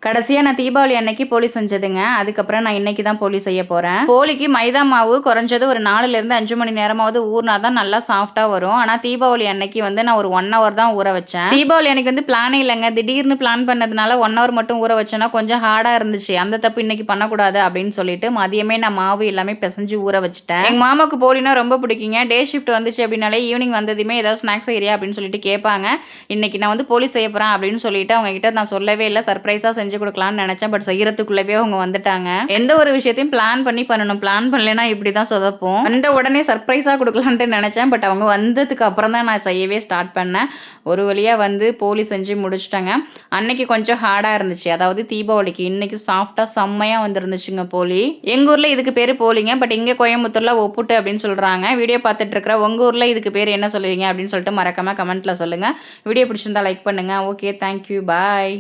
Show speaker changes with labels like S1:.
S1: கடைசியாக நான் தீபாவளி அன்னைக்கு போலி செஞ்சதுங்க. அதுக்கப்புறம் நான் இன்னைக்கு தான் போலி செய்ய போகிறேன். போலிக்கு மைதா மாவு குறைஞ்சது ஒரு 4லேருந்து 5 மணி நேரமாவது ஊறினா தான் நல்லா சாஃப்டாக வரும். ஆனால் தீபாவளி அன்னைக்கு வந்து நான் ஒரு 1 ஹவர் தான் ஊற வச்சேன். தீபாவளி அன்னைக்கு வந்து பிளானே இல்லைங்க. திடீர்னு பிளான் பண்ணதுனால 1 ஹவர் மட்டும் ஊற வச்சேன்னா கொஞ்சம் ஹார்டாக இருந்துச்சு. அந்த தப்பு இன்னைக்கு பண்ணக்கூடாது அப்படின்னு சொல்லிட்டு மதியமே நான் மாவு எல்லாமே பிசைஞ்சு ஊற வச்சுட்டேன். எங்கள் மாமாவுக்கு போலினா ரொம்ப பிடிக்குங்க. டே ஷிஃப்ட் வந்துச்சு அப்படின்னாலே ஈவினிங் வந்ததுமே ஏதாவது ஸ்நாக்ஸ் செய்யறியா அப்படின்னு சொல்லிட்டு கேட்பாங்க. இன்னைக்கு நான் வந்து போலி செய்ய போகிறேன் அப்படின்னு சொல்லிட்டு அவங்க கிட்ட நான் சொல்லவே இல்லை. சர்ப்ரைஸாக செஞ்சு கொடுக்கலாம்னு நினைச்சேன். பட் செய்யறதுக்குள்ளவே அவங்க வந்துட்டாங்க. எந்த ஒரு விஷயத்தையும் பிளான் பண்ணணும். பிளான் பண்ணலைன்னா இப்படி தான் சொதப்போம். அந்த உடனே சர்ப்ரைஸாக கொடுக்கலான்ட்டு நினைச்சேன். பட் அவங்க வந்ததுக்கு அப்புறம் தான் நான் செய்யவே ஸ்டார்ட் பண்ணேன். ஒரு வழியாக வந்து போலி செஞ்சு முடிச்சிட்டேங்க. அன்னைக்கு கொஞ்சம் ஹார்டாக இருந்துச்சு. அதாவது தீபாவளிக்கு. இன்னைக்கு சாஃப்டாக செம்மையாக வந்துருந்துச்சுங்க போலி. எங்கள் ஊரில் இதுக்கு பேர் போலிங்க. பட் இங்கே கோயம்புத்தூர்ல ஒப்புட்டு அப்படின்னு சொல்கிறாங்க. வீடியோ பார்த்துட்டு இருக்கிற உங்கள் ஊரில் இதுக்கு பேர் என்ன சொல்லுவீங்க அப்படின்னு சொல்லிட்டு மறக்காம கமெண்ட்டில் சொல்லுங்கள். வீடியோ பிடிச்சிருந்தா லைக் பண்ணுங்கள். ஓகே, தேங்க்யூ, பாய்.